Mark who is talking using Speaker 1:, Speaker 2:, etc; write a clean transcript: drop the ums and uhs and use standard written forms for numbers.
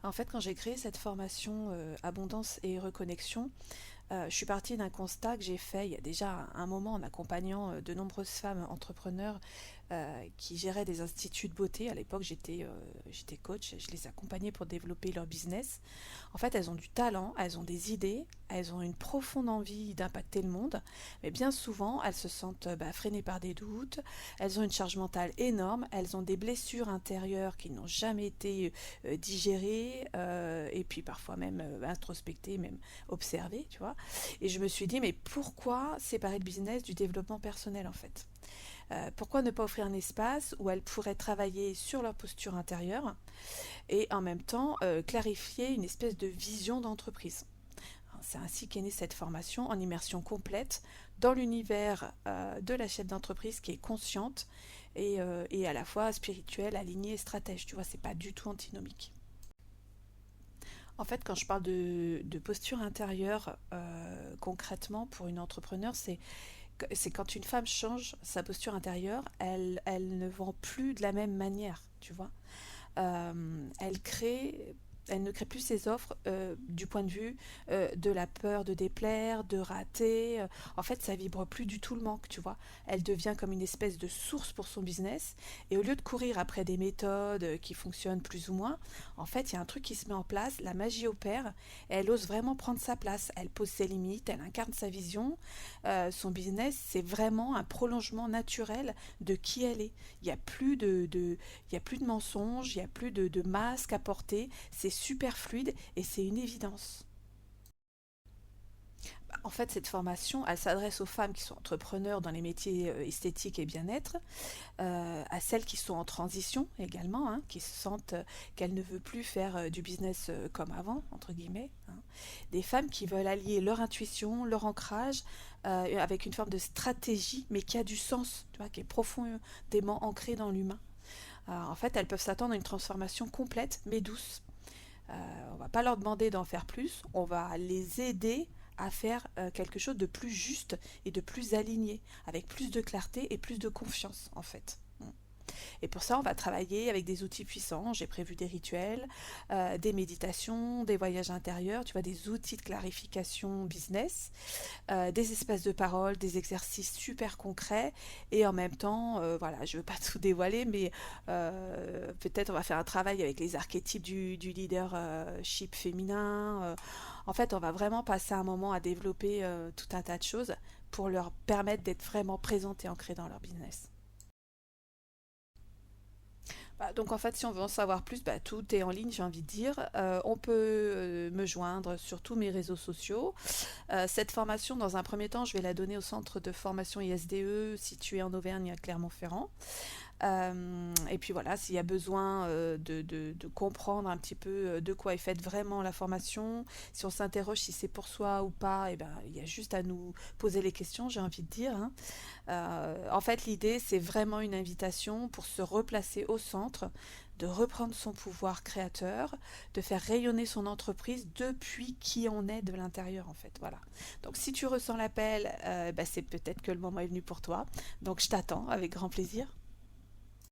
Speaker 1: En fait, quand j'ai créé cette formation Abondance et Reconnexion, je suis partie d'un constat que j'ai fait il y a déjà un moment en accompagnant de nombreuses femmes entrepreneurs qui géraient des instituts de beauté. À l'époque, j'étais coach, je les accompagnais pour développer leur business. En fait, elles ont du talent, elles ont des idées, elles ont une profonde envie d'impacter le monde, mais bien souvent, elles se sentent freinées par des doutes, elles ont une charge mentale énorme, elles ont des blessures intérieures qui n'ont jamais été digérées, et puis parfois même introspectées, même observées, tu vois. Et je me suis dit, mais pourquoi séparer le business du développement personnel en fait? Pourquoi ne pas offrir un espace où elles pourraient travailler sur leur posture intérieure et en même temps clarifier une espèce de vision d'entreprise? C'est ainsi qu'est née cette formation en immersion complète dans l'univers de la chef d'entreprise qui est consciente et à la fois spirituelle, alignée et stratège. Tu vois, c'est pas du tout antinomique. En fait, quand je parle de posture intérieure, concrètement pour une entrepreneur, c'est quand une femme change sa posture intérieure, elle ne vend plus de la même manière, tu vois. Elle crée, elle ne crée plus ses offres du point de vue de la peur de déplaire, de rater. En fait, ça vibre plus du tout le manque, tu vois. Elle devient comme une espèce de source pour son business. Et au lieu de courir après des méthodes qui fonctionnent plus ou moins, en fait, il y a un truc qui se met en place, la magie opère, et elle ose vraiment prendre sa place. Elle pose ses limites, elle incarne sa vision. Son business, c'est vraiment un prolongement naturel de qui elle est. Il n'y a plus il y a plus de mensonges, il n'y a plus de masques à porter, c'est super fluide et c'est une évidence. En fait, cette formation, elle s'adresse aux femmes qui sont entrepreneurs dans les métiers esthétiques et bien-être, à celles qui sont en transition également, hein, qui se sentent qu'elles ne veulent plus faire du business comme avant, entre guillemets, hein. Des femmes qui veulent allier leur intuition, leur ancrage, avec une forme de stratégie, mais qui a du sens, tu vois, qui est profondément ancrée dans l'humain. En fait, elles peuvent s'attendre à une transformation complète, mais douce. On va pas leur demander d'en faire plus, on va les aider à faire quelque chose de plus juste et de plus aligné, avec plus de clarté et plus de confiance en fait. Et pour ça, on va travailler avec des outils puissants. J'ai prévu des rituels, des méditations, des voyages intérieurs, tu vois, des outils de clarification business, des espaces de parole, des exercices super concrets. Et en même temps, voilà, je ne veux pas tout dévoiler, mais peut-être on va faire un travail avec les archétypes du leadership féminin. En fait, on va vraiment passer un moment à développer tout un tas de choses pour leur permettre d'être vraiment présentes et ancrées dans leur business. Donc en fait, si on veut en savoir plus, tout est en ligne, j'ai envie de dire. On peut me joindre sur tous mes réseaux sociaux. Cette formation, dans un premier temps, je vais la donner au centre de formation ISDE situé en Auvergne à Clermont-Ferrand. Et puis voilà, s'il y a besoin de comprendre un petit peu de quoi est faite vraiment la formation, si on s'interroge si c'est pour soi ou pas, et ben, il y a juste à nous poser les questions, j'ai envie de dire, hein. En fait, l'idée, c'est vraiment une invitation pour se replacer au centre, de reprendre son pouvoir créateur, de faire rayonner son entreprise depuis qui on est de l'intérieur, en fait. Voilà. Donc, si tu ressens l'appel, c'est peut-être que le moment est venu pour toi. Donc, je t'attends avec grand plaisir.